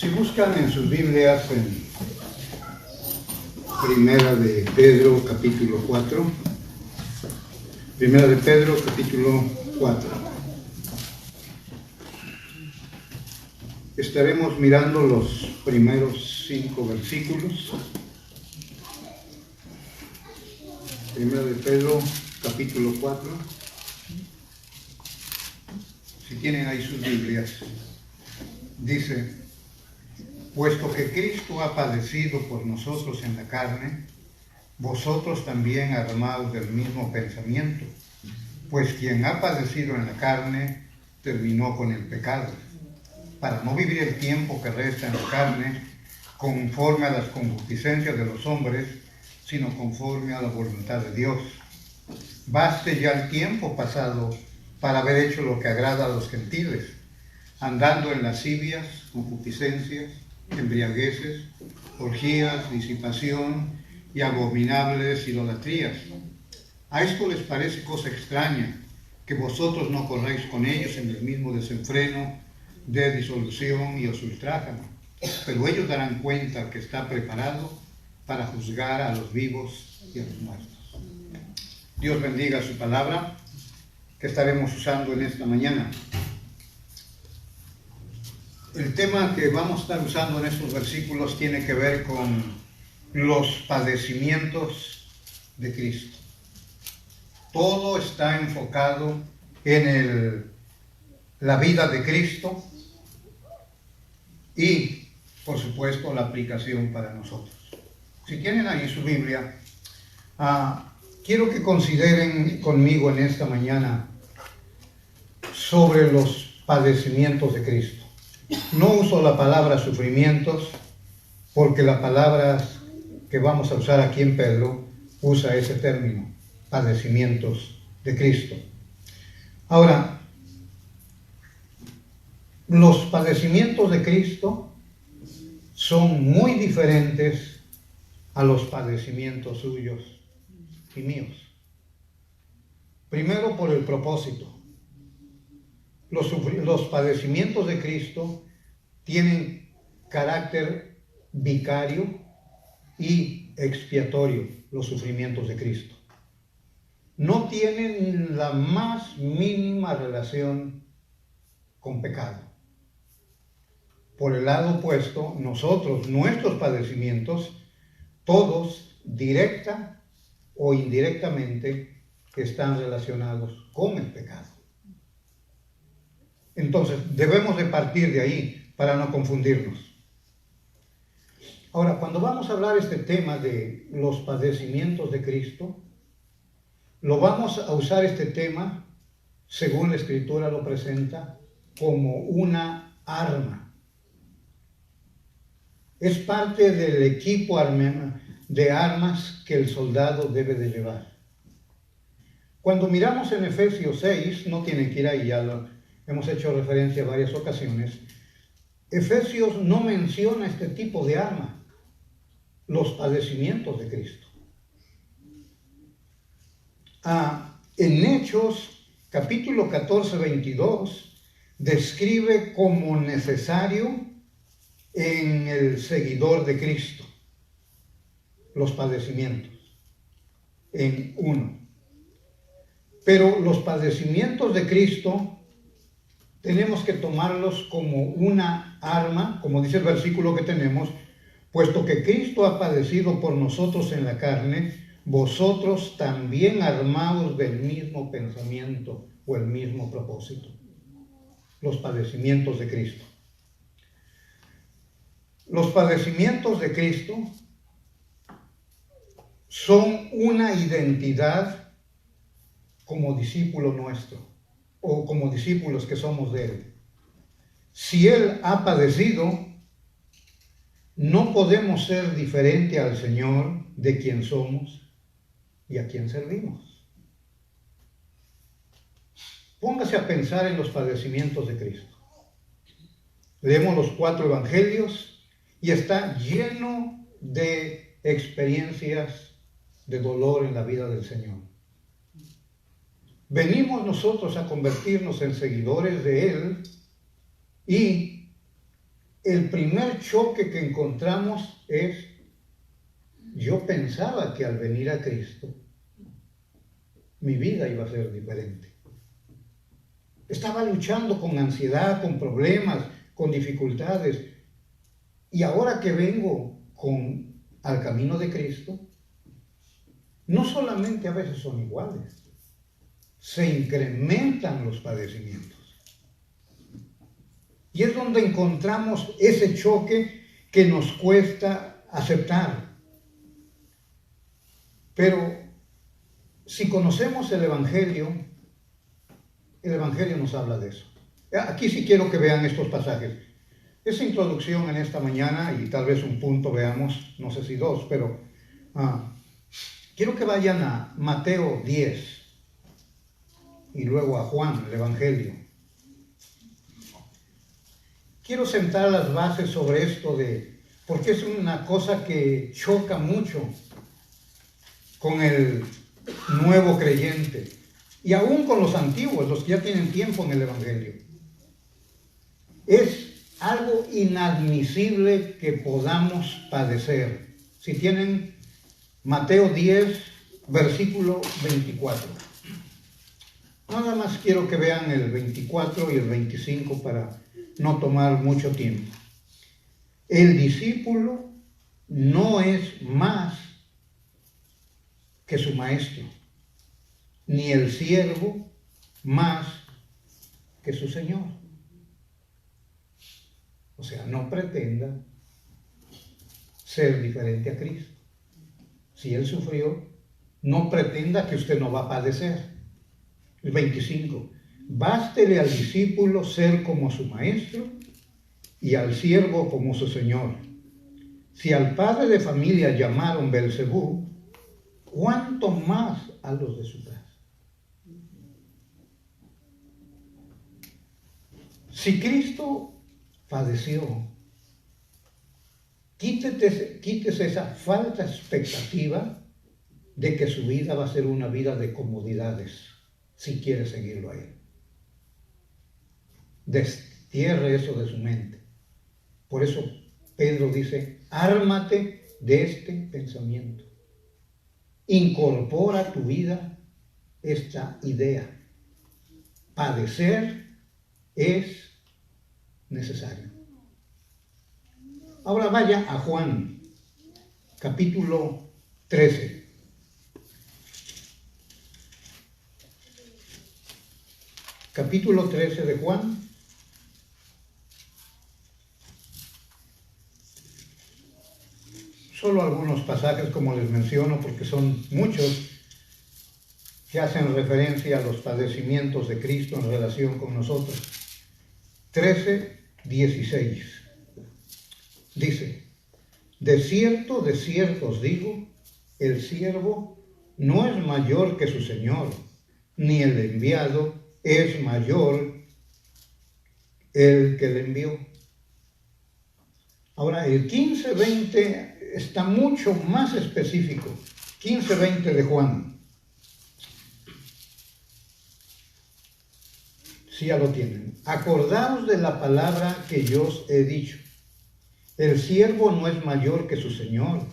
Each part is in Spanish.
Si buscan en sus Biblias en Primera de Pedro capítulo 4, Primera de Pedro capítulo 4, estaremos mirando los primeros 5 versículos. Primera de Pedro capítulo 4. Si tienen ahí sus Biblias, dice: puesto que Cristo ha padecido por nosotros en la carne, vosotros también armaos del mismo pensamiento, pues quien ha padecido en la carne terminó con el pecado, para no vivir el tiempo que resta en la carne conforme a las concupiscencias de los hombres, sino conforme a la voluntad de Dios. Baste ya el tiempo pasado para haber hecho lo que agrada a los gentiles, andando en lascivias, concupiscencias, embriagueces, orgías, disipación y abominables idolatrías. A esto les parece cosa extraña que vosotros no corráis con ellos en el mismo desenfreno de disolución y os ultrajan, pero ellos darán cuenta que está preparado para juzgar a los vivos y a los muertos. Dios bendiga su palabra que estaremos usando en esta mañana. El tema que vamos a estar usando en estos versículos tiene que ver con los padecimientos de Cristo. Todo está enfocado en la vida de Cristo y, por supuesto, la aplicación para nosotros. Si tienen ahí su Biblia, quiero que consideren conmigo en esta mañana sobre los padecimientos de Cristo. No uso la palabra sufrimientos porque la palabra que vamos a usar aquí en Pedro usa ese término, padecimientos de Cristo. Ahora, los padecimientos de Cristo son muy diferentes a los padecimientos suyos y míos. Primero, por el propósito. Los padecimientos de Cristo tienen carácter vicario y expiatorio, los sufrimientos de Cristo. No tienen la más mínima relación con pecado. Por el lado opuesto, nuestros padecimientos, todos, directa o indirectamente, están relacionados con el pecado. Entonces, debemos de partir de ahí para no confundirnos. Ahora, cuando vamos a hablar este tema de los padecimientos de Cristo, lo vamos a usar este tema, según la Escritura lo presenta, como una arma. Es parte del equipo de armas que el soldado debe de llevar. Cuando miramos en Efesios 6, no tienen que ir ahí, ya lo hemos hecho referencia en varias ocasiones, Efesios no menciona este tipo de arma, los padecimientos de Cristo. En Hechos, capítulo 14, 22, describe como necesario en el seguidor de Cristo los padecimientos, en 1. Pero los padecimientos de Cristo tenemos que tomarlos como una arma, como dice el versículo que tenemos, puesto que Cristo ha padecido por nosotros en la carne, vosotros también armaos del mismo pensamiento o el mismo propósito. Los padecimientos de Cristo. Los padecimientos de Cristo son una identidad como discípulo nuestro, o como discípulos que somos de Él. Si Él ha padecido, no podemos ser diferente al Señor de quien somos y a quien servimos. Póngase a pensar en los padecimientos de Cristo. Leemos los 4 evangelios y está lleno de experiencias de dolor en la vida del Señor. Venimos nosotros a convertirnos en seguidores de Él y el primer choque que encontramos es, yo pensaba que al venir a Cristo, mi vida iba a ser diferente. Estaba luchando con ansiedad, con problemas, con dificultades. Y ahora que vengo al camino de Cristo, no solamente a veces son iguales, se incrementan los padecimientos. Y es donde encontramos ese choque que nos cuesta aceptar. Pero si conocemos el Evangelio nos habla de eso. Aquí sí quiero que vean estos pasajes. Esa introducción en esta mañana, y tal vez un punto veamos, no sé si dos, pero quiero que vayan a Mateo 10 y luego a Juan, el Evangelio. Quiero sentar las bases sobre esto porque es una cosa que choca mucho con el nuevo creyente y aún con los antiguos, los que ya tienen tiempo en el Evangelio. Es algo inadmisible que podamos padecer. Si tienen Mateo 10, versículo 24. Nada más quiero que vean el 24 y el 25 para no tomar mucho tiempo. El discípulo no es más que su maestro, ni el siervo más que su señor. O sea, no pretenda ser diferente a Cristo. Si Él sufrió, no pretenda que usted no va a padecer. El 25. Bástele al discípulo ser como su maestro y al siervo como su señor. Si al padre de familia llamaron Belcebú, ¿cuánto más a los de su casa? Si Cristo padeció, quítese esa falsa expectativa de que su vida va a ser una vida de comodidades, si quiere seguirlo a Él. Destierre eso de su mente. Por eso Pedro dice, ármate de este pensamiento. Incorpora a tu vida esta idea. Padecer es necesario. Ahora vaya a Juan, capítulo 13. Capítulo 13 de Juan. Solo algunos pasajes, como les menciono, porque son muchos que hacen referencia a los padecimientos de Cristo en relación con nosotros. 13, 16. Dice, de cierto os digo, el siervo no es mayor que su señor, ni el enviado es mayor el que le envió. Ahora, el 15:20 está mucho más específico. 15:20 de Juan. Sí, ya lo tienen. Acordaos de la palabra que yo os he dicho. El siervo no es mayor que su señor.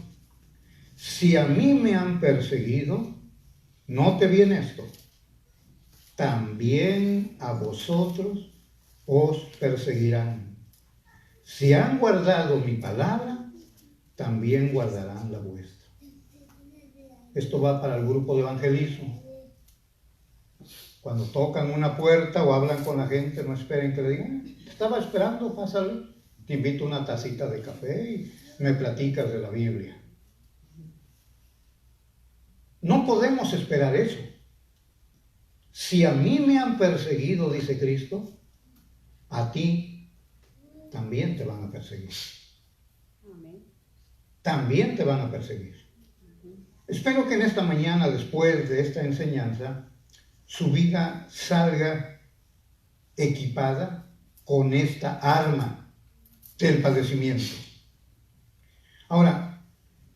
Si a mí me han perseguido, note bien esto, también a vosotros os perseguirán. Si han guardado mi palabra, también guardarán la vuestra. Esto va para el grupo de evangelismo. Cuando tocan una puerta o hablan con la gente, no esperen que le digan, estaba esperando, pásale, te invito a una tacita de café y me platicas de la Biblia. No podemos esperar eso. Si a mí me han perseguido, dice Cristo, a ti también te van a perseguir. Amén. También te van a perseguir. Espero que en esta mañana, después de esta enseñanza, su vida salga equipada con esta arma del padecimiento. Ahora,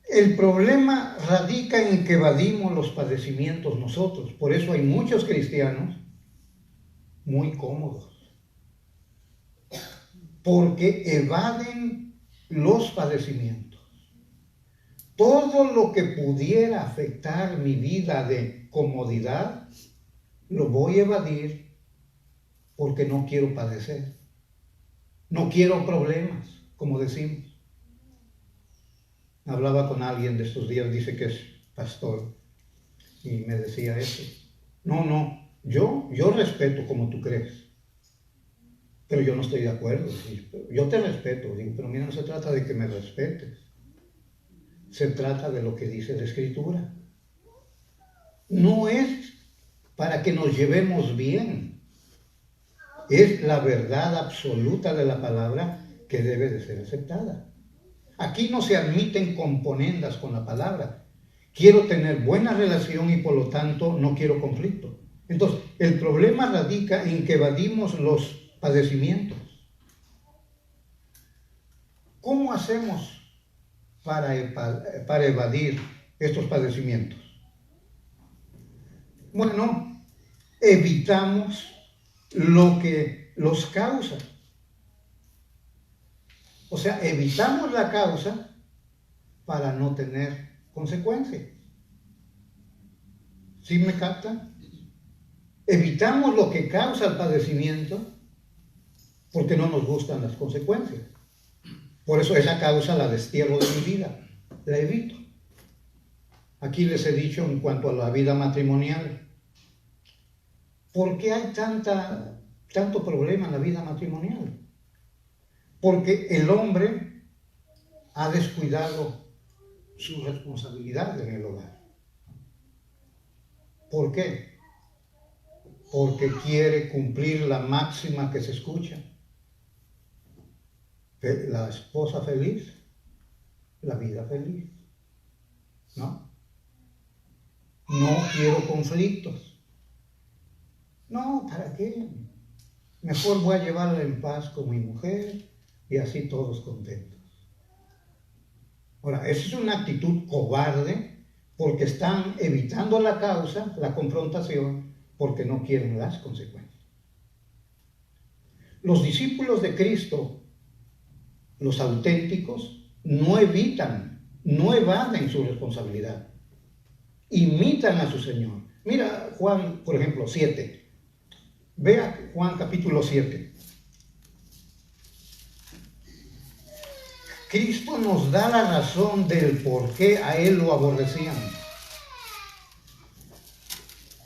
el problema radica en que evadimos los padecimientos nosotros. Por eso hay muchos cristianos muy cómodos. porque evaden los padecimientos. Todo lo que pudiera afectar mi vida de comodidad, lo voy a evadir porque no quiero padecer. No quiero problemas, como decimos. Hablaba con alguien de estos días, dice que es pastor, y me decía eso. No, yo respeto como tú crees, pero yo no estoy de acuerdo. Yo te respeto, digo, pero mira, no se trata de que me respetes. Se trata de lo que dice la Escritura. No es para que nos llevemos bien. Es la verdad absoluta de la palabra que debe de ser aceptada. Aquí no se admiten componendas con la palabra. Quiero tener buena relación y por lo tanto no quiero conflicto. Entonces, el problema radica en que evadimos los padecimientos. ¿Cómo hacemos para evadir estos padecimientos? Bueno, evitamos lo que los causa. O sea, evitamos la causa para no tener consecuencias. ¿Sí me captan? Evitamos lo que causa el padecimiento porque no nos gustan las consecuencias. Por eso esa causa la destierro de mi vida, la evito. Aquí les he dicho en cuanto a la vida matrimonial, ¿por qué hay tanto problema en la vida matrimonial? Porque el hombre ha descuidado su responsabilidad en el hogar. ¿Por qué? Porque quiere cumplir la máxima que se escucha. La esposa feliz, la vida feliz. ¿No? No quiero conflictos. No, ¿para qué? Mejor voy a llevarla en paz con mi mujer y así todos contentos. Ahora, esa es una actitud cobarde porque están evitando la causa, la confrontación, porque no quieren las consecuencias. Los discípulos de Cristo, los auténticos, no evaden su responsabilidad. Imitan a su Señor. Mira Juan, por ejemplo, 7. Vea Juan capítulo 7. Cristo nos da la razón del por qué a Él lo aborrecían.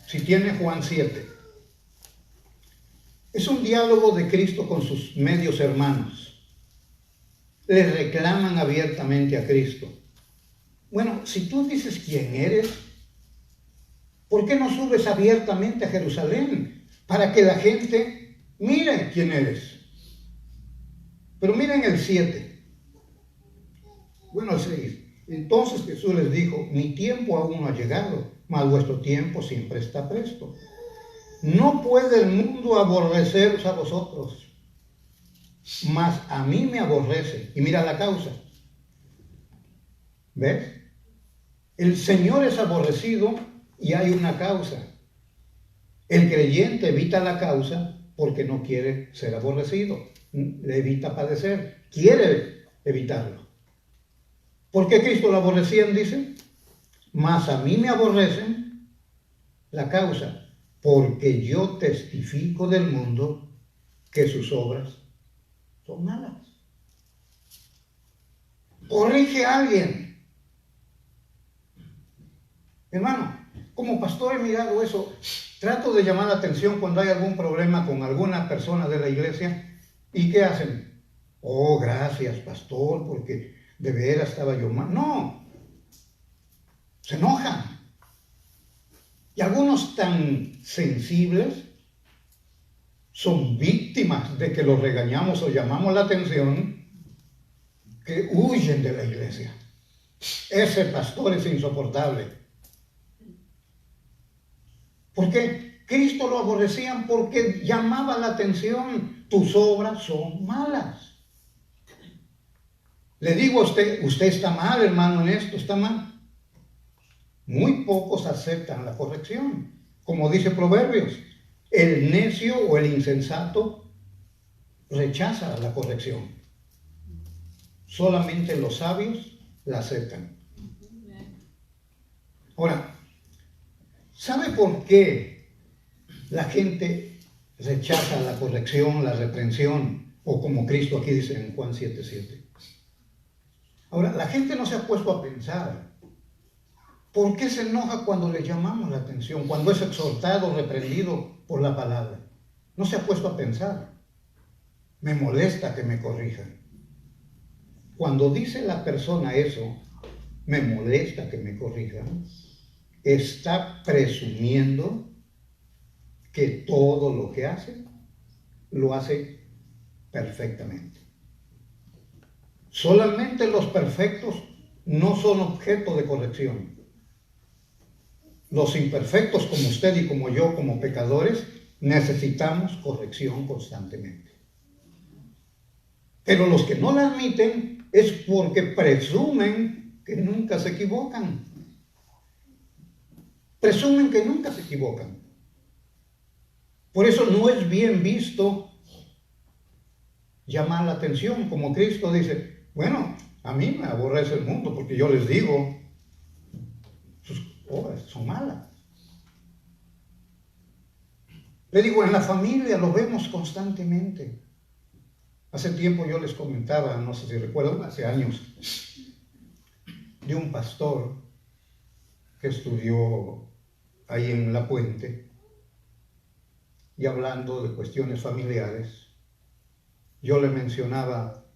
Si tiene Juan 7. Es un diálogo de Cristo con sus medios hermanos. Le reclaman abiertamente a Cristo. Bueno, si tú dices quién eres, ¿por qué no subes abiertamente a Jerusalén? Para que la gente mire quién eres. Pero miren el 7. Bueno, el 6. Entonces Jesús les dijo, mi tiempo aún no ha llegado, mas vuestro tiempo siempre está presto. No puede el mundo aborreceros a vosotros, mas a mí me aborrece. Y mira la causa. ¿Ves? El Señor es aborrecido y hay una causa. El creyente evita la causa porque no quiere ser aborrecido. Le evita padecer. Quiere evitarlo. ¿Por qué Cristo lo aborrecían? Dice. Mas a mí me aborrecen. La causa. Porque yo testifico del mundo que sus obras son malas. Corrige a alguien. Hermano, como pastor he mirado eso. Trato de llamar la atención cuando hay algún problema con alguna persona de la iglesia. ¿Y qué hacen? Oh, gracias, pastor, porque de veras estaba yo mal. No. Se enojan. Y algunos tan sensibles son víctimas de que los regañamos o llamamos la atención que huyen de la iglesia. Ese pastor es insoportable. ¿Por qué? Cristo lo aborrecían porque llamaba la atención. Tus obras son malas. Le digo a usted está mal, hermano, en esto, está mal. Muy pocos aceptan la corrección. Como dice Proverbios, el necio o el insensato rechaza la corrección. Solamente los sabios la aceptan. Ahora, ¿sabe por qué la gente rechaza la corrección, la reprensión? O como Cristo aquí dice en Juan 7:7. Ahora, la gente no se ha puesto a pensar. ¿Por qué se enoja cuando le llamamos la atención? Cuando es exhortado, reprendido por la palabra. No se ha puesto a pensar. Me molesta que me corrijan. Cuando dice la persona eso, me molesta que me corrijan, está presumiendo que todo lo que hace, lo hace perfectamente. Solamente los perfectos no son objeto de corrección. Los imperfectos como usted y como yo, como pecadores, necesitamos corrección constantemente. Pero los que no la admiten es porque presumen que nunca se equivocan. Presumen que nunca se equivocan. Por eso no es bien visto llamar la atención, como Cristo dice, bueno, a mí me aborrece el mundo porque yo les digo, sus obras son malas. Le digo, en la familia lo vemos constantemente. Hace tiempo yo les comentaba, no sé si recuerdan, hace años, de un pastor que estudió ahí en La Puente y hablando de cuestiones familiares, yo le mencionaba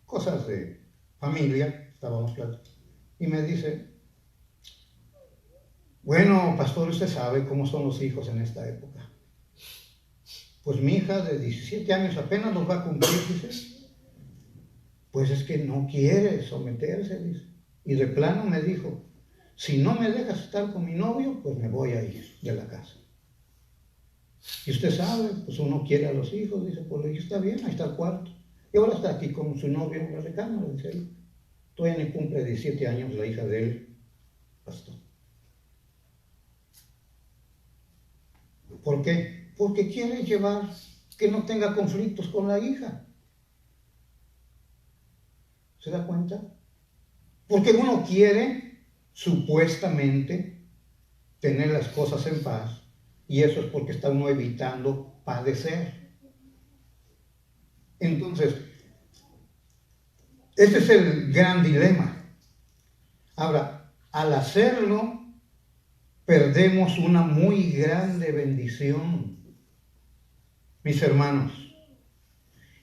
cosas de familia, estábamos platicando, y me dice, bueno, pastor, usted sabe cómo son los hijos en esta época. Pues mi hija de 17 años apenas los va a cumplir, dice. Pues es que no quiere someterse, dice. Y de plano me dijo, si no me dejas estar con mi novio, pues me voy a ir de la casa. Y usted sabe, pues uno quiere a los hijos, dice, pues le dije, está bien, ahí está el cuarto. Y ahora está aquí con su novio en la recámara, dice ahí. Todavía ni cumple 17 años la hija de él, pastor. ¿Por qué? Porque quiere llevar que no tenga conflictos con la hija. ¿Se da cuenta? Porque uno quiere, supuestamente, tener las cosas en paz, y eso es porque está uno evitando padecer. Entonces, ese es el gran dilema. Ahora, al hacerlo, perdemos una muy grande bendición, mis hermanos.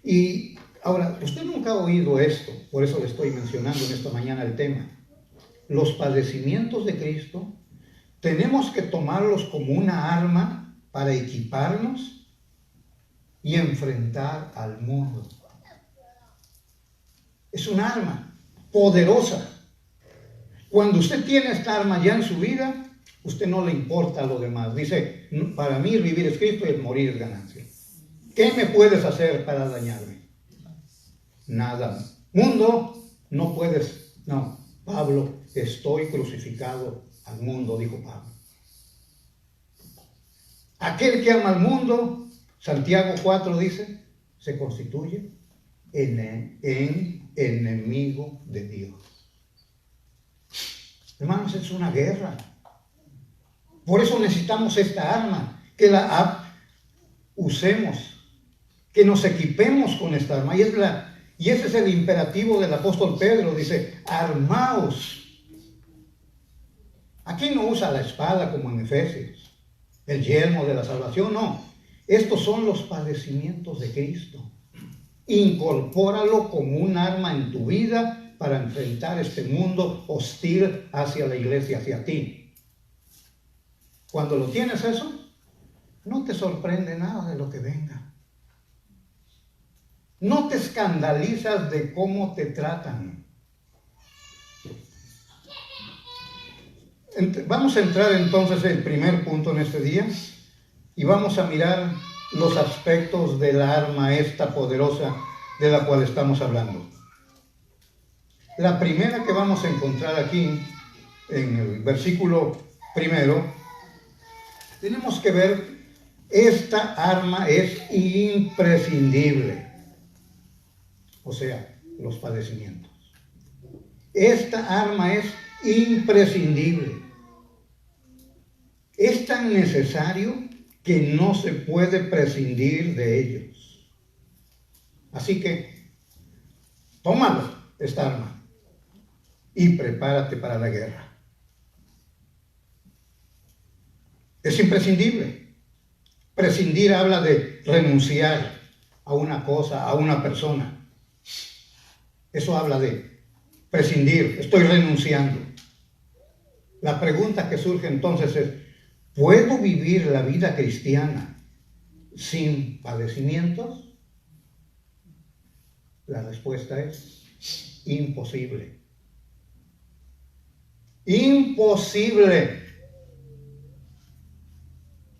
Y ahora, usted nunca ha oído esto, por eso le estoy mencionando en esta mañana el tema. Los padecimientos de Cristo tenemos que tomarlos como una arma para equiparnos y enfrentar al mundo. Es un arma poderosa. Cuando usted tiene esta arma ya en su vida, usted no le importa lo demás. Dice, para mí el vivir es Cristo y el morir es ganancia. ¿Qué me puedes hacer para dañarme? Nada. Mundo, no puedes. No, Pablo, estoy crucificado al mundo, dijo Pablo. Aquel que ama al mundo, Santiago 4 dice, se constituye en enemigo de Dios. Hermanos, es una guerra. Por eso necesitamos esta arma, que la usemos, que nos equipemos con esta arma. Y ese es el imperativo del apóstol Pedro, dice, armaos. Aquí no usa la espada como en Efesios, el yelmo de la salvación, no. Estos son los padecimientos de Cristo. Incorpóralo como un arma en tu vida para enfrentar este mundo hostil hacia la iglesia, hacia ti. Cuando lo tienes eso, no te sorprende nada de lo que venga. No te escandalizas de cómo te tratan. Vamos a entrar entonces en el primer punto en este día y vamos a mirar los aspectos de la arma esta poderosa de la cual estamos hablando. La primera que vamos a encontrar aquí en el versículo primero, tenemos que ver, esta arma es imprescindible. o sea, los padecimientos. Esta arma es imprescindible. Es tan necesario que no se puede prescindir de ellos. Así que, tómalo, esta arma, y prepárate para la guerra. Es imprescindible. Prescindir habla de renunciar a una cosa, a una persona. Eso habla de prescindir, estoy renunciando. La pregunta que surge entonces es, ¿puedo vivir la vida cristiana sin padecimientos? La respuesta es imposible. Imposible.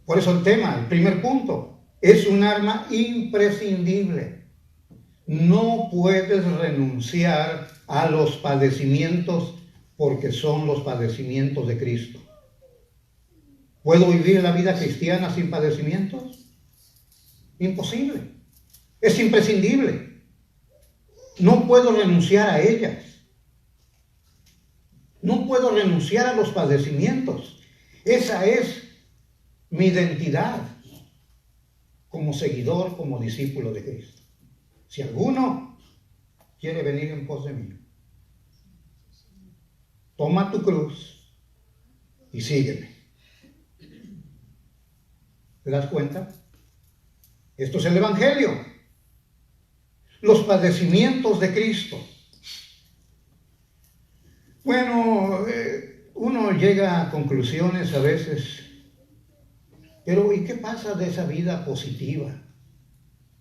Por eso el tema, el primer punto, es un arma imprescindible. No puedes renunciar a los padecimientos porque son los padecimientos de Cristo. ¿Puedo vivir la vida cristiana sin padecimientos? Imposible. Es imprescindible. No puedo renunciar a ellas. No puedo renunciar a los padecimientos. Esa es mi identidad como seguidor, como discípulo de Cristo. Si alguno quiere venir en pos de mí, toma tu cruz y sígueme. ¿Te das cuenta? Esto es el Evangelio. Los padecimientos de Cristo. Bueno, uno llega a conclusiones a veces, pero ¿y qué pasa de esa vida positiva?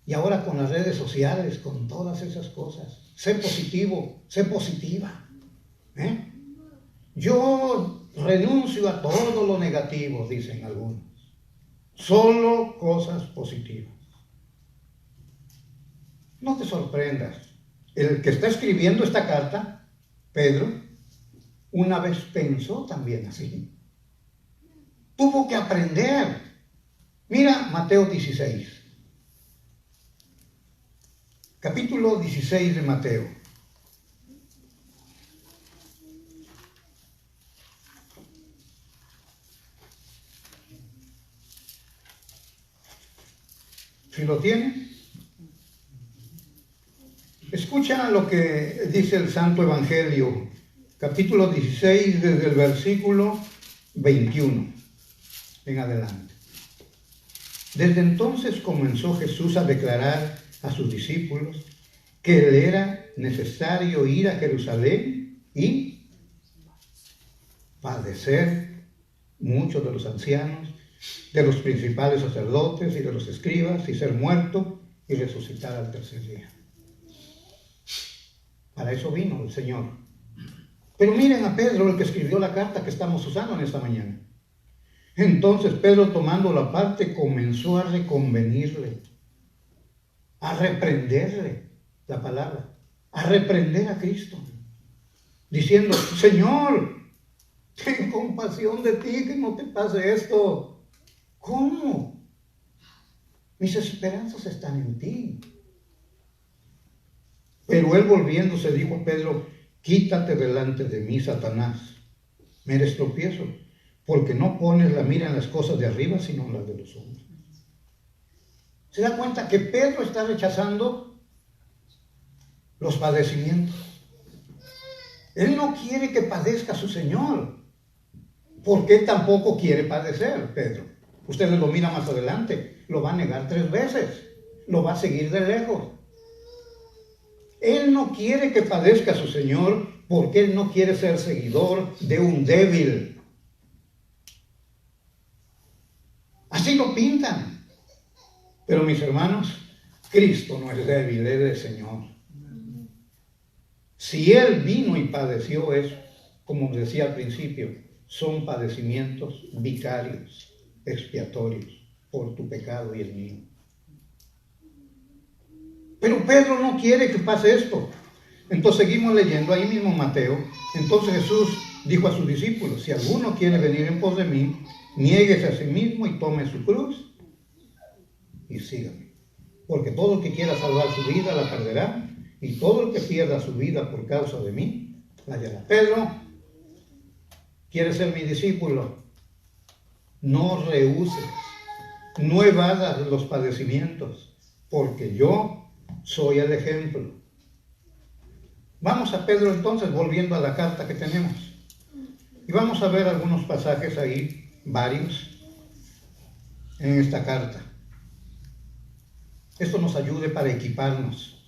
Y ahora con las redes sociales, con todas esas cosas. Sé positivo, sé positiva. Yo renuncio a todo lo negativo, dicen algunos. Solo cosas positivas. No te sorprendas. El que está escribiendo esta carta, Pedro, una vez pensó también así. Tuvo que aprender. Mira Mateo 16. Capítulo 16 de Mateo. ¿Sí lo tiene? Escucha lo que dice el Santo Evangelio, capítulo 16, desde el versículo 21 en adelante. Desde entonces comenzó Jesús a declarar a sus discípulos que le era necesario ir a Jerusalén y padecer muchos de los ancianos, de los principales sacerdotes y de los escribas, y ser muerto y resucitar al tercer día. Para eso vino el Señor. Pero miren a Pedro, el que escribió la carta que estamos usando en esta mañana. Entonces Pedro, tomando la parte, comenzó a reconvenirle, a reprenderle, la palabra, a reprender a Cristo, diciendo: Señor, ten compasión de ti, que no te pase esto. ¿Cómo? Mis esperanzas están en ti. Pero él, volviéndose, dijo a Pedro: quítate delante de mí, Satanás. Me eres tropiezo, porque no pones la mira en las cosas de arriba, sino en las de los hombres. ¿Se da cuenta que Pedro está rechazando los padecimientos? Él no quiere que padezca su Señor, porque él tampoco quiere padecer, Pedro. Ustedes lo miran más adelante, lo va a negar 3 veces, lo va a seguir de lejos. Él no quiere que padezca su Señor, porque él no quiere ser seguidor de un débil. Así lo pintan. Pero mis hermanos, Cristo no es débil, Él es Señor. Si Él vino y padeció eso, como decía al principio, son padecimientos vicarios, expiatorios, por tu pecado y el mío. Pero Pedro no quiere que pase esto. Entonces seguimos leyendo ahí mismo Mateo. Entonces Jesús dijo a sus discípulos: si alguno quiere venir en pos de mí, niéguese a sí mismo y tome su cruz y sígame. Porque todo el que quiera salvar su vida la perderá, y todo el que pierda su vida por causa de mí, la hallará. Pedro, ¿quieres ser mi discípulo? No rehuses, no evadas los padecimientos, porque yo soy el ejemplo. Vamos a Pedro entonces, volviendo a la carta que tenemos. Y vamos a ver algunos pasajes ahí, varios, en esta carta. Esto nos ayude para equiparnos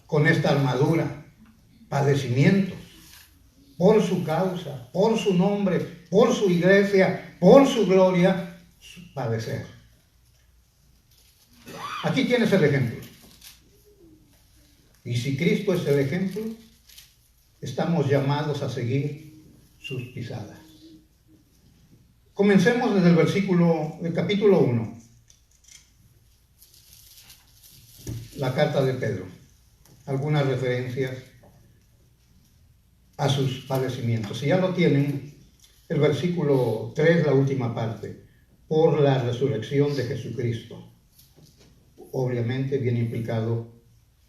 con esta armadura, padecimientos, por su causa, por su nombre, por su iglesia, por su gloria, padecer. Aquí tienes el ejemplo. Y si Cristo es el ejemplo, estamos llamados a seguir sus pisadas. Comencemos desde el capítulo 1. La carta de Pedro. Algunas referencias a sus padecimientos. Si ya lo tienen, el versículo 3, la última parte, por la resurrección de Jesucristo. Obviamente viene implicado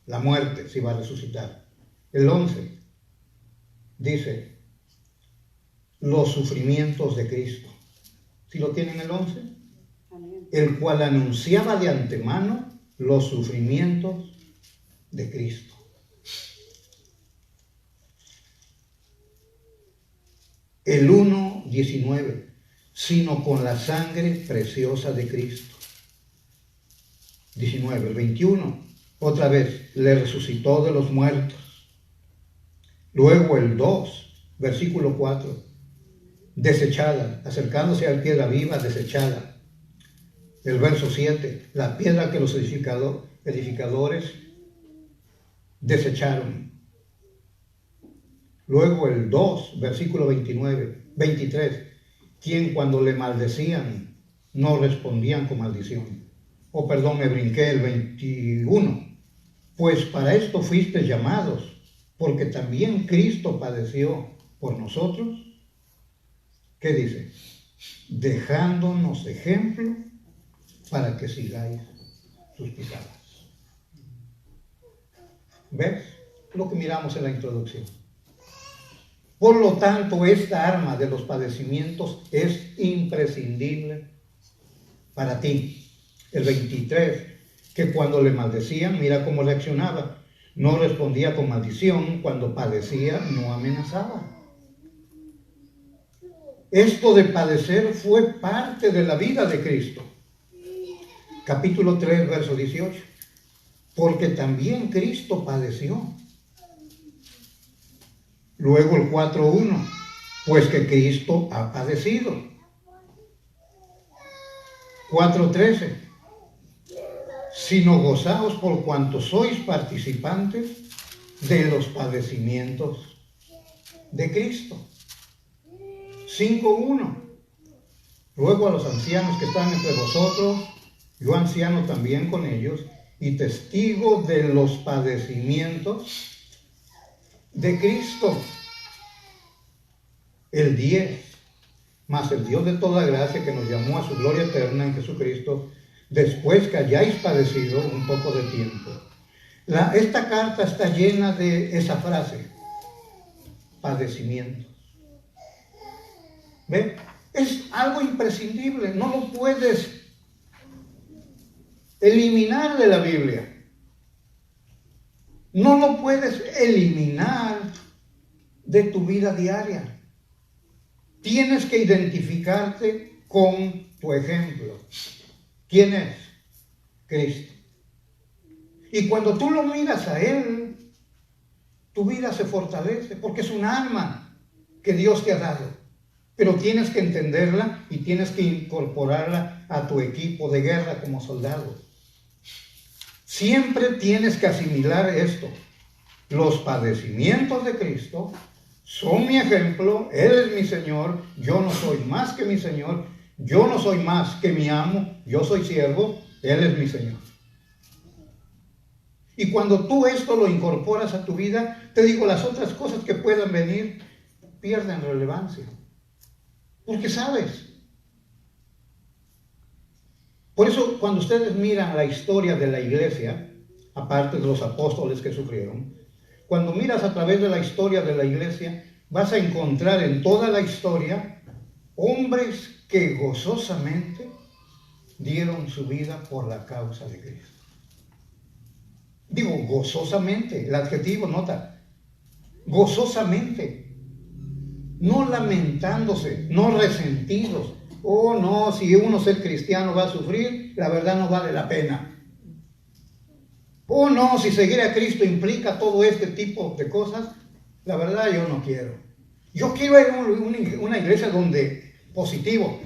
la muerte, si va a resucitar. El 11 dice, los sufrimientos de Cristo. ¿Sí lo tienen el 11? Amén. El cual anunciaba de antemano los sufrimientos de Cristo. El 1:19, sino con la sangre preciosa de Cristo. 19, el 21, otra vez, le resucitó de los muertos. Luego el 2, versículo 4, desechada, acercándose a la piedra viva, desechada. El verso 7, la piedra que los edificadores desecharon. Luego el 2, versículo 23, quien cuando le maldecían no respondían con maldición. Me brinqué el 21. Pues para esto fuisteis llamados, porque también Cristo padeció por nosotros. ¿Qué dice? Dejándonos ejemplo para que sigáis sus pisadas. ¿Ves lo que miramos en la introducción? Por lo tanto, esta arma de los padecimientos es imprescindible para ti. El 23, que cuando le maldecían, mira cómo reaccionaba. No respondía con maldición, cuando padecía, no amenazaba. Esto de padecer fue parte de la vida de Cristo. Capítulo 3, verso 18. Porque también Cristo padeció. Luego el 4:1, pues que Cristo ha padecido. 4:13, sino gozaos por cuanto sois participantes de los padecimientos de Cristo. 5:1, luego a los ancianos que están entre vosotros, yo anciano también con ellos, y testigo de los padecimientos de Cristo. El 10, mas el Dios de toda gracia que nos llamó a su gloria eterna en Jesucristo, después que hayáis padecido un poco de tiempo. Esta carta está llena de esa frase, padecimientos. ¿Ve? Es algo imprescindible, no lo puedes eliminar de la Biblia. No lo puedes eliminar de tu vida diaria. Tienes que identificarte con tu ejemplo. ¿Quién es? Cristo. Y cuando tú lo miras a Él, tu vida se fortalece, porque es un arma que Dios te ha dado. Pero tienes que entenderla y tienes que incorporarla a tu equipo de guerra como soldado. Siempre tienes que asimilar esto. Los padecimientos de Cristo son mi ejemplo, Él es mi Señor, yo no soy más que mi Señor, yo no soy más que mi amo, yo soy siervo, Él es mi Señor. Y cuando tú esto lo incorporas a tu vida, te digo, las otras cosas que puedan venir pierden relevancia. Porque sabes. Por eso cuando ustedes miran la historia de la iglesia, aparte de los apóstoles que sufrieron. Cuando miras a través de la historia de la iglesia, vas a encontrar en toda la historia hombres que gozosamente dieron su vida por la causa de Cristo. Digo, gozosamente, el adjetivo, nota, gozosamente, no lamentándose, no resentidos. Oh, no, si uno ser cristiano va a sufrir, la verdad no vale la pena. Oh, no, si seguir a Cristo implica todo este tipo de cosas, la verdad yo no quiero. Yo quiero ir a una iglesia donde, positivo,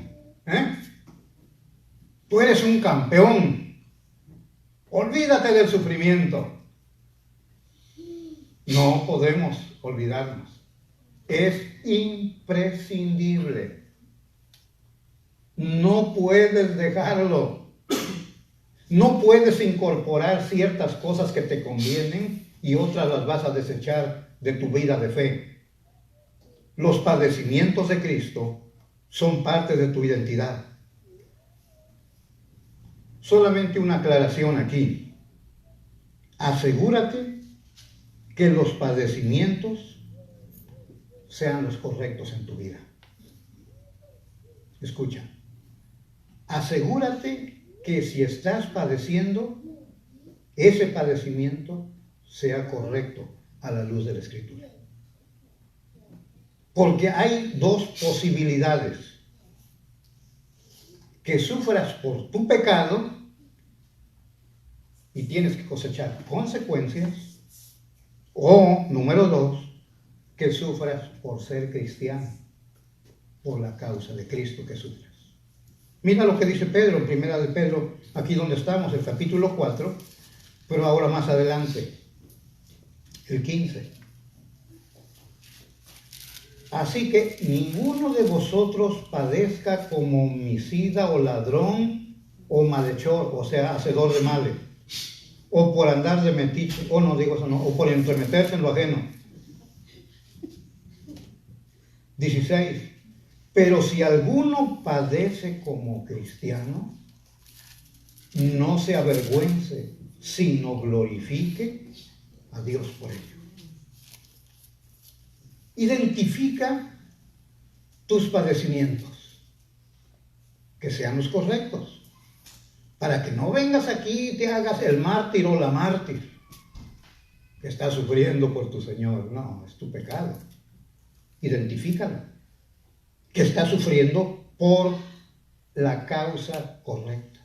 tú eres un campeón. Olvídate del sufrimiento. No podemos olvidarnos. Es imprescindible. No puedes dejarlo. No puedes incorporar ciertas cosas que te convienen y otras las vas a desechar de tu vida de fe. Los padecimientos de Cristo son parte de tu identidad. Solamente una aclaración aquí. Asegúrate que los padecimientos sean los correctos en tu vida. Escucha. Asegúrate que si estás padeciendo, ese padecimiento sea correcto a la luz de la Escritura. Porque hay dos posibilidades. Que sufras por tu pecado y tienes que cosechar consecuencias, o, número dos, que sufras por ser cristiano, por la causa de Cristo que sufras. Mira lo que dice Pedro en Primera de Pedro, aquí donde estamos, el capítulo 4, pero ahora más adelante, el 15. Así que ninguno de vosotros padezca como homicida o ladrón o malhechor, o sea, hacedor de males, o por andar de metiche, o no digo eso, no, o por entremeterse en lo ajeno. 16. Pero si alguno padece como cristiano, no se avergüence, sino glorifique a Dios por ello. Identifica tus padecimientos, que sean los correctos, para que no vengas aquí y te hagas el mártir o la mártir que está sufriendo por tu Señor. No, es tu pecado. Identifícalo, que está sufriendo por la causa correcta.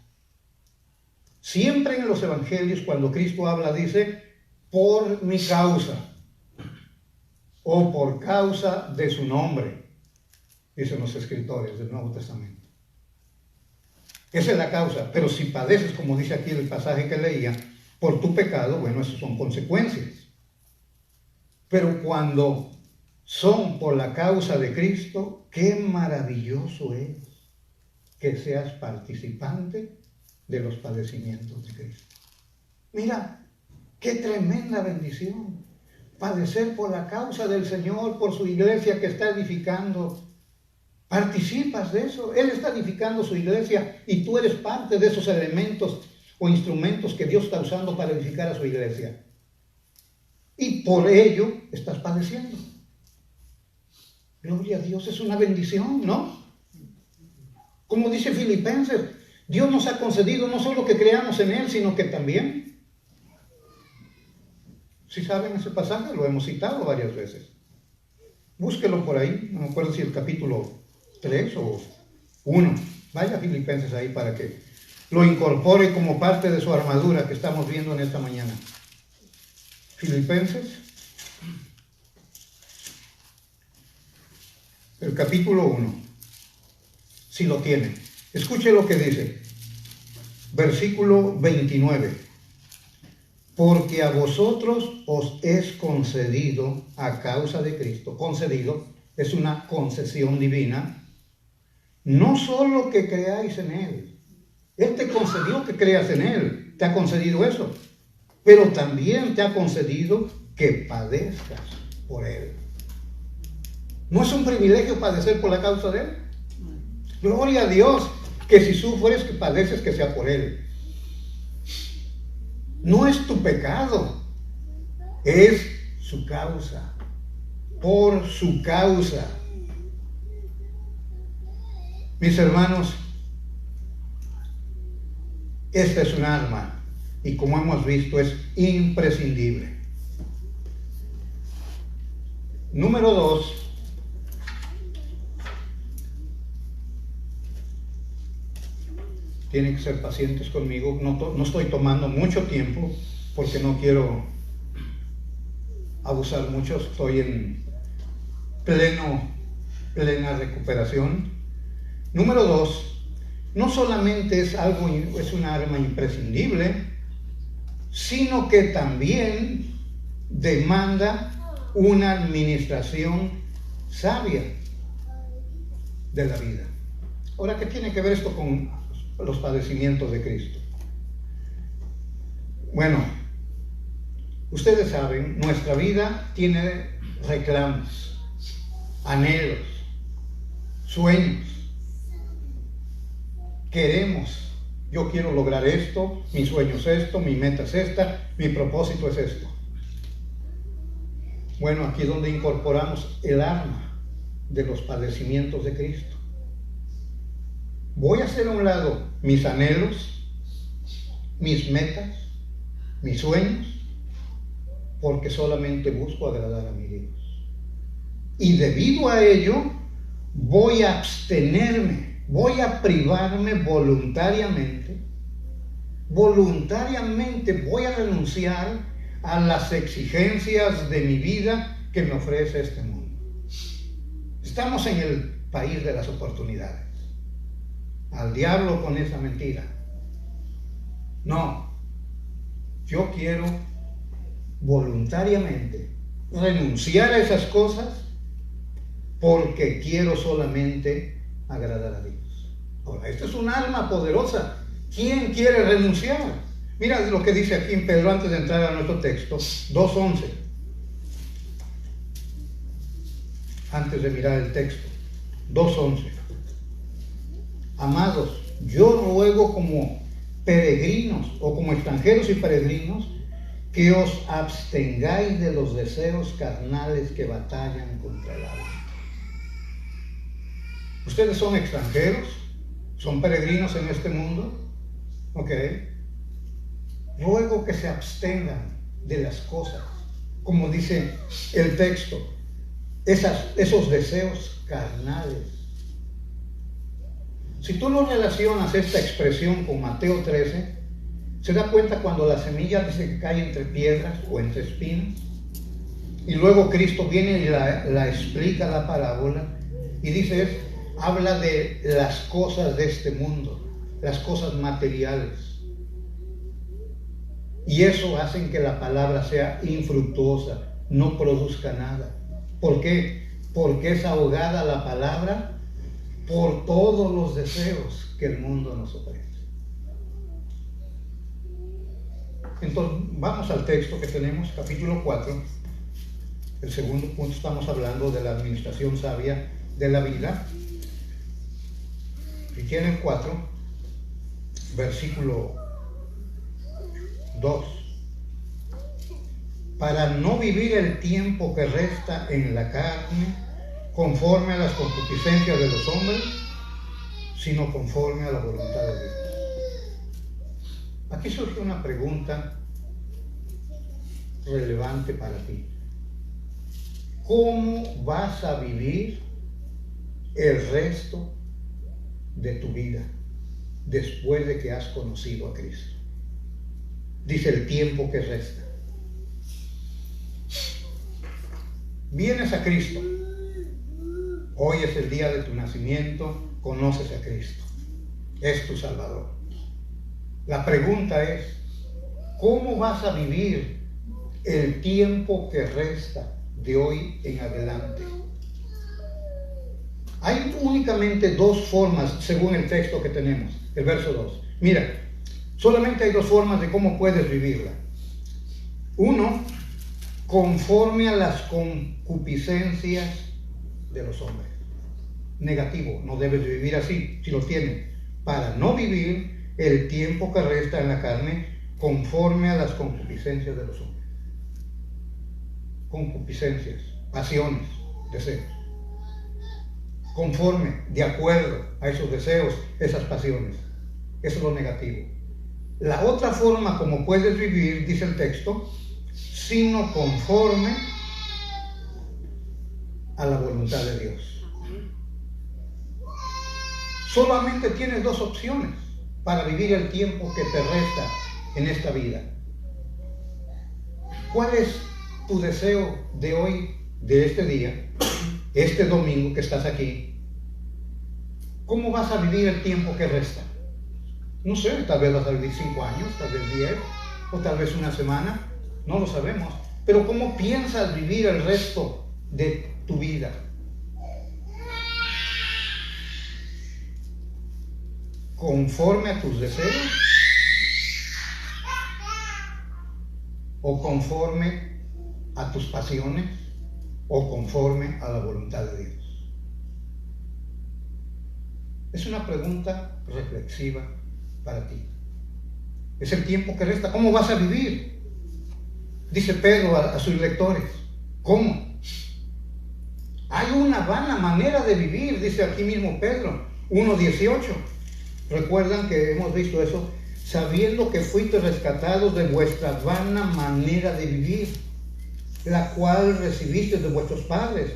Siempre en los evangelios, cuando Cristo habla, dice, por mi causa, o por causa de su nombre, dicen los escritores del Nuevo Testamento. Esa es la causa, pero si padeces, como dice aquí el pasaje que leía, por tu pecado, bueno, esas son consecuencias. Pero cuando son por la causa de Cristo, qué maravilloso es que seas participante de los padecimientos de Cristo. Mira, qué tremenda bendición. Padecer por la causa del Señor, por su iglesia que está edificando. Participas de eso. Él está edificando su iglesia y tú eres parte de esos elementos o instrumentos que Dios está usando para edificar a su iglesia. Y por ello estás padeciendo. Gloria a Dios, es una bendición, ¿no? Como dice Filipenses, Dios nos ha concedido no solo que creamos en Él, sino que también. Si saben ese pasaje, lo hemos citado varias veces. Búsquelo por ahí, no me acuerdo si el capítulo 3 o 1. Vaya a Filipenses ahí para que lo incorpore como parte de su armadura que estamos viendo en esta mañana. Filipenses, el capítulo 1, si lo tienen. Escuche lo que dice, versículo 29. Porque a vosotros os es concedido a causa de Cristo. Concedido es una concesión divina. No solo que creáis en Él. Él te concedió que creas en Él. Te ha concedido eso. Pero también te ha concedido que padezcas por Él. ¿No es un privilegio padecer por la causa de Él? Gloria a Dios, que si sufres, que padeces, que sea por Él. No es tu pecado, es su causa, por su causa. Mis hermanos, esta es un arma y como hemos visto es imprescindible. Número 2. Tienen que ser pacientes conmigo. No estoy tomando mucho tiempo porque no quiero abusar mucho. Estoy en plena recuperación. Número 2. No solamente es un arma imprescindible, sino que también demanda una administración sabia de la vida. Ahora, ¿qué tiene que ver esto con los padecimientos de Cristo? Bueno, ustedes saben, nuestra vida tiene reclamos, anhelos, sueños. Queremos, yo quiero lograr esto, mi sueño es esto, mi meta es esta, mi propósito es esto. Bueno, aquí es donde incorporamos el arma de los padecimientos de Cristo. Voy a hacer a un lado mis anhelos, mis metas, mis sueños, porque solamente busco agradar a mi Dios. Y debido a ello, voy a abstenerme, voy a privarme voluntariamente voy a renunciar a las exigencias de mi vida que me ofrece este mundo. Estamos en el país de las oportunidades. Al diablo con esa mentira. No, yo quiero voluntariamente renunciar a esas cosas porque quiero solamente agradar a Dios. Ahora, esto es un arma poderosa. ¿Quién quiere renunciar? Mira lo que dice aquí en Pedro antes de entrar a nuestro texto, 2:11. Antes de mirar el texto, 2:11. Amados, yo ruego como peregrinos o como extranjeros y peregrinos que os abstengáis de los deseos carnales que batallan contra el alma. Ustedes son extranjeros, son peregrinos en este mundo, ¿ok? Ruego que se abstengan de las cosas, como dice el texto, esos deseos carnales. Si tú no relacionas esta expresión con Mateo 13, se da cuenta cuando la semilla dice que cae entre piedras o entre espinas, y luego Cristo viene y la explica la parábola, y dice, habla de las cosas de este mundo, las cosas materiales. Y eso hace que la palabra sea infructuosa, no produzca nada. ¿Por qué? Porque es ahogada la palabra por todos los deseos que el mundo nos ofrece. Entonces, vamos al texto que tenemos, capítulo 4. El segundo punto, estamos hablando de la administración sabia de la vida. Y tiene el 4, versículo 2. Para no vivir el tiempo que resta en la carne conforme a las concupiscencias de los hombres, sino conforme a la voluntad de Dios. Aquí surge una pregunta relevante para ti. ¿Cómo vas a vivir el resto de tu vida después de que has conocido a Cristo? Dice el tiempo que resta. Vienes a Cristo. Hoy es el día de tu nacimiento, conoces a Cristo. Es tu Salvador. La pregunta es, ¿cómo vas a vivir el tiempo que resta de hoy en adelante? Hay únicamente dos formas, según el texto que tenemos, el verso 2. Mira, solamente hay dos formas de cómo puedes vivirla. Uno, conforme a las concupiscencias de los hombres. Negativo, no debes vivir así, si lo tienes. Para no vivir el tiempo que resta en la carne conforme a las concupiscencias de los hombres. Concupiscencias, pasiones, deseos. Conforme, de acuerdo a esos deseos, esas pasiones. Eso es lo negativo. La otra forma como puedes vivir, dice el texto, sino conforme a la voluntad de Dios. Solamente tienes dos opciones para vivir el tiempo que te resta en esta vida. ¿Cuál es tu deseo de hoy, de este día, este domingo que estás aquí? ¿Cómo vas a vivir el tiempo que resta? No sé, tal vez vas a vivir 5 años, tal vez 10, o tal vez una semana, no lo sabemos. Pero ¿cómo piensas vivir el resto de tu vida? ¿Conforme a tus deseos? ¿O conforme a tus pasiones? ¿O conforme a la voluntad de Dios? Es una pregunta reflexiva para ti. Es el tiempo que resta. ¿Cómo vas a vivir? Dice Pedro a sus lectores. ¿Cómo? Hay una vana manera de vivir, dice aquí mismo Pedro 1:18. ¿Recuerdan que hemos visto eso? Sabiendo que fuisteis rescatados de vuestra vana manera de vivir, la cual recibisteis de vuestros padres.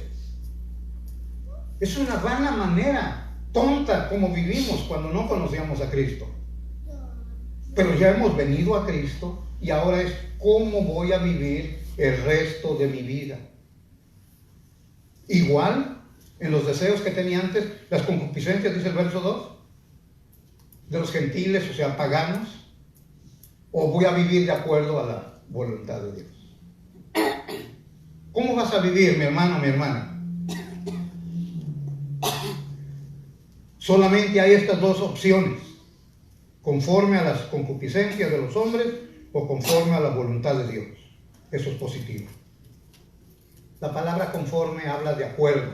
Es una vana manera, tonta como vivimos cuando no conocíamos a Cristo. Pero ya hemos venido a Cristo y ahora es cómo voy a vivir el resto de mi vida. Igual en los deseos que tenía antes, las concupiscencias, dice el verso 2, de los gentiles, o sea, paganos, o voy a vivir de acuerdo a la voluntad de Dios. ¿Cómo vas a vivir, mi hermano, mi hermana? Solamente hay estas dos opciones: conforme a las concupiscencias de los hombres o conforme a la voluntad de Dios. Eso es positivo. La palabra conforme habla de acuerdo.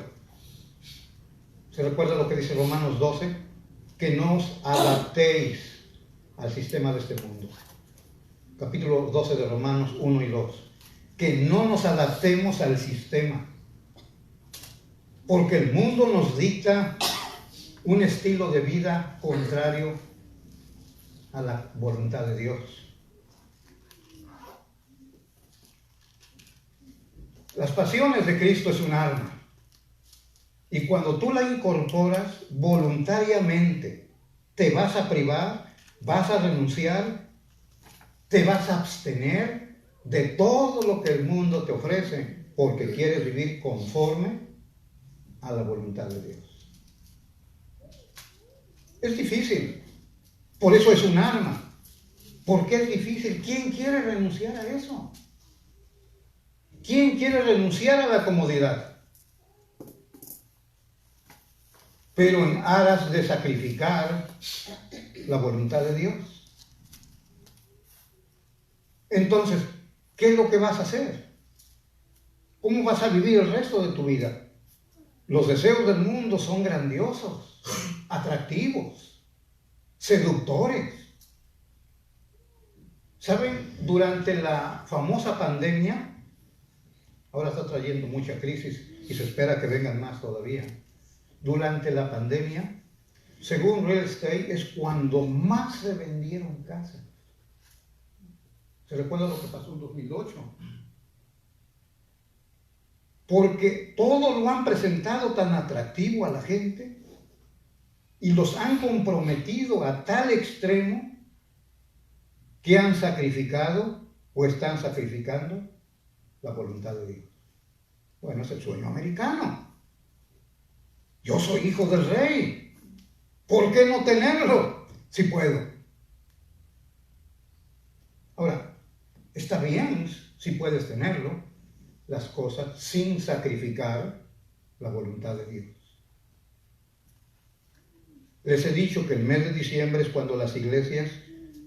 ¿Se recuerda lo que dice Romanos 12? Que no os adaptéis al sistema de este mundo. Capítulo 12 de Romanos 1 y 2. Que no nos adaptemos al sistema. Porque el mundo nos dicta un estilo de vida contrario a la voluntad de Dios. Las pasiones de Cristo es un arma. Y cuando tú la incorporas voluntariamente, te vas a privar, vas a renunciar, te vas a abstener de todo lo que el mundo te ofrece, porque quieres vivir conforme a la voluntad de Dios. Es difícil, por eso es un arma. ¿Por qué es difícil? ¿Quién quiere renunciar a eso? ¿Quién quiere renunciar a la comodidad? Pero en aras de sacrificar la voluntad de Dios. Entonces, ¿qué es lo que vas a hacer? ¿Cómo vas a vivir el resto de tu vida? Los deseos del mundo son grandiosos, atractivos, seductores. ¿Saben? Durante la famosa pandemia, ahora está trayendo mucha crisis y se espera que vengan más todavía. Durante la pandemia, según Real Estate, es cuando más se vendieron casas. ¿Se recuerda lo que pasó en 2008? Porque todo lo han presentado tan atractivo a la gente y los han comprometido a tal extremo que han sacrificado o están sacrificando la voluntad de Dios. Bueno, es el sueño americano. Yo soy hijo del rey. ¿Por qué no tenerlo si puedo? Ahora, está bien si puedes tenerlo, las cosas sin sacrificar la voluntad de Dios. Les he dicho que el mes de diciembre es cuando las iglesias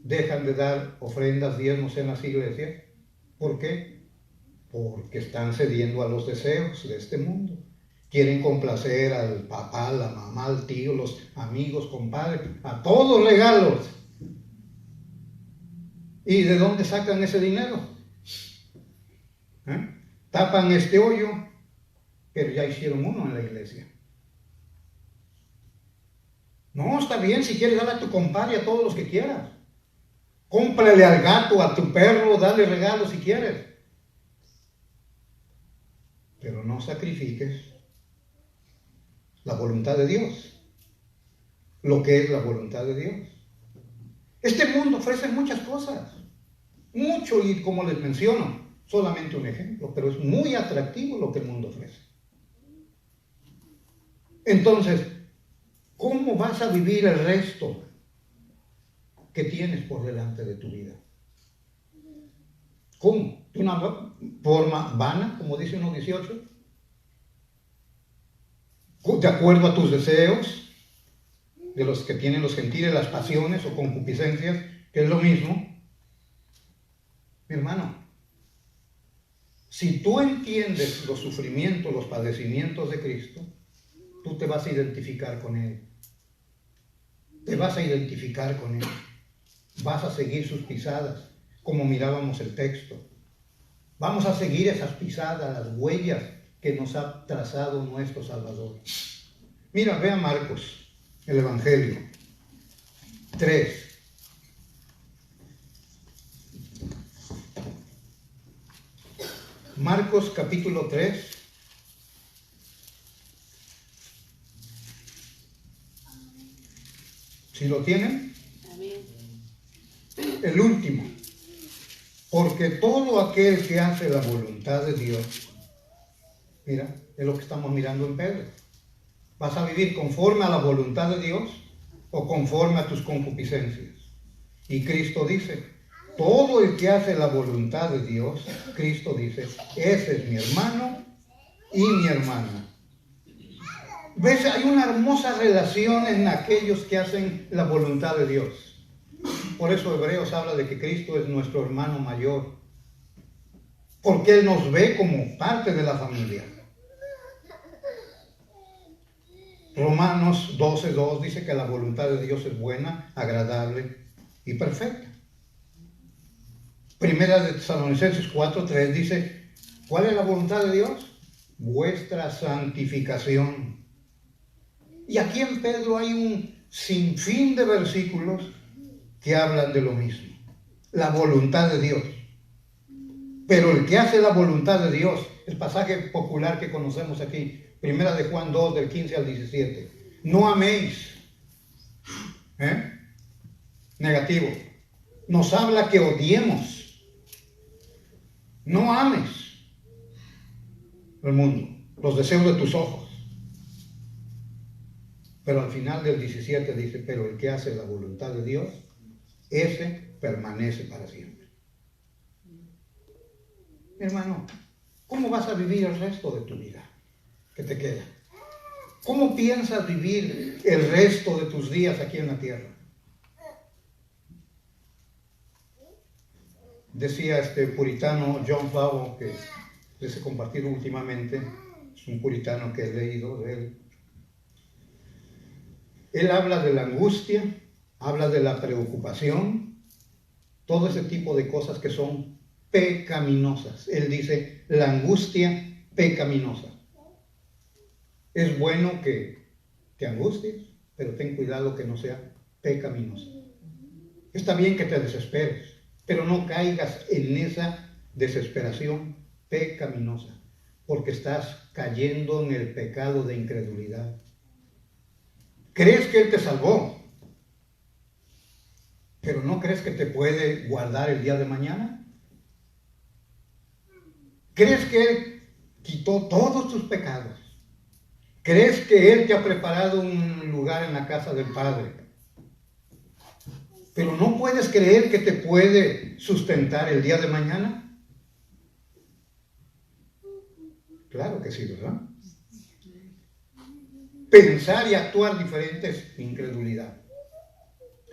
dejan de dar ofrendas, diezmos en las iglesias. ¿Por qué? Porque están cediendo a los deseos de este mundo. Quieren complacer al papá, la mamá, al tío, los amigos, compadres, a todos regalos. ¿Y de dónde sacan ese dinero? Tapan este hoyo, pero ya hicieron uno en la iglesia. No, está bien, si quieres, dale a tu compadre, a todos los que quieras. Cómprale al gato, a tu perro, dale regalos si quieres. Pero no sacrifiques la voluntad de Dios, lo que es la voluntad de Dios. Este mundo ofrece muchas cosas, mucho, y como les menciono, solamente un ejemplo, pero es muy atractivo lo que el mundo ofrece. Entonces, ¿cómo vas a vivir el resto que tienes por delante de tu vida? ¿Cómo? ¿De una forma vana, como dice 1:18? ¿De acuerdo a tus deseos? De los que tienen los gentiles, las pasiones o concupiscencias, que es lo mismo. Mi hermano, si tú entiendes los sufrimientos, los padecimientos de Cristo, tú te vas a identificar con Él. Te vas a identificar con Él. Vas a seguir sus pisadas, como mirábamos el texto. Vamos a seguir esas pisadas, las huellas que nos ha trazado nuestro Salvador. Mira, ve a Marcos, el Evangelio 3. Marcos capítulo 3. ¿Sí lo tienen? El último. Porque todo aquel que hace la voluntad de Dios, mira, es lo que estamos mirando en Pedro. ¿Vas a vivir conforme a la voluntad de Dios o conforme a tus concupiscencias? Y Cristo dice, todo el que hace la voluntad de Dios, Cristo dice, ese es mi hermano y mi hermana. ¿Ves? Hay una hermosa relación en aquellos que hacen la voluntad de Dios. Por eso Hebreos habla de que Cristo es nuestro hermano mayor, porque Él nos ve como parte de la familia. Romanos 12:2 dice que la voluntad de Dios es buena, agradable y perfecta. Primera de Tesalonicenses 4:3 dice, ¿cuál es la voluntad de Dios? Vuestra santificación. Y aquí en Pedro hay un sinfín de versículos que hablan de lo mismo. La voluntad de Dios. Pero el que hace la voluntad de Dios, el pasaje popular que conocemos aquí, Primera de Juan 2, del 15 al 17. No améis. Negativo. Nos habla que odiemos. No ames el mundo, los deseos de tus ojos. Pero al final del 17 dice, pero el que hace la voluntad de Dios, ese permanece para siempre. Mi hermano, ¿cómo vas a vivir el resto de tu vida que te queda? ¿Cómo piensas vivir el resto de tus días aquí en la tierra? Decía este puritano John Flavel, que les he compartido últimamente, es un puritano que he leído de él. Él habla de la angustia, habla de la preocupación, todo ese tipo de cosas que son pecaminosas. Él dice, la angustia pecaminosa. Es bueno que te angusties, pero ten cuidado que no sea pecaminosa. Está bien que te desesperes, pero no caigas en esa desesperación pecaminosa, porque estás cayendo en el pecado de incredulidad. ¿Crees que Él te salvó? ¿Pero no crees que te puede guardar el día de mañana? ¿Crees que Él quitó todos tus pecados? ¿Crees que Él te ha preparado un lugar en la casa del Padre? ¿Pero no puedes creer que te puede sustentar el día de mañana? Claro que sí, ¿verdad? Pensar y actuar diferente es incredulidad.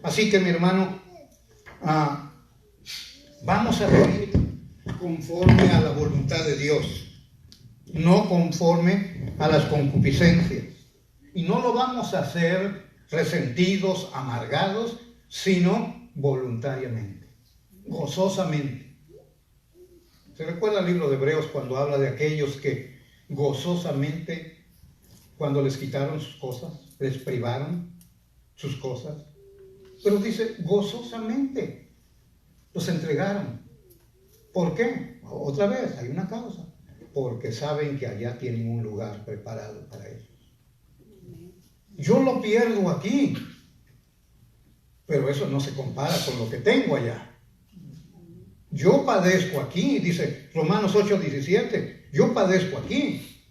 Así que, mi hermano, vamos a vivir conforme a la voluntad de Dios, no conforme a las concupiscencias. Y no lo vamos a hacer resentidos, amargados, sino voluntariamente. gozosamente. ¿Se recuerda el libro de Hebreos cuando habla de aquellos que gozosamente, cuando les quitaron sus cosas, les privaron sus cosas? Pero dice, gozosamente los entregaron. ¿Por qué? Otra vez, hay una causa. Porque saben que allá tienen un lugar preparado para ellos. Yo lo pierdo aquí, pero eso no se compara con lo que tengo allá. Yo padezco aquí, dice Romanos 8:17, yo padezco aquí,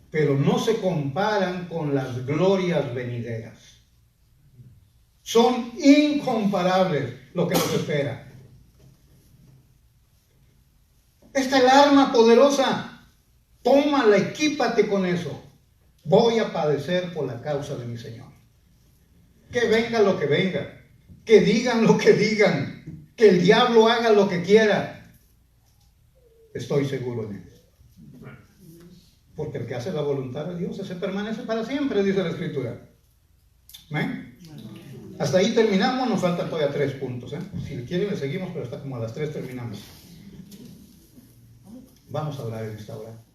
pero no se comparan con las glorias venideras. Son incomparables lo que nos espera. Esta es el arma poderosa. Tómala, equípate con eso. Voy a padecer por la causa de mi Señor. Que venga lo que venga, que digan lo que digan, que el diablo haga lo que quiera. Estoy seguro en eso. Porque el que hace la voluntad de Dios, ese permanece para siempre, dice la Escritura. ¿Ven? Hasta ahí terminamos, nos faltan todavía 3 puntos. Si quieren le seguimos, pero hasta como a las 3 terminamos. Vamos a hablar en esta hora.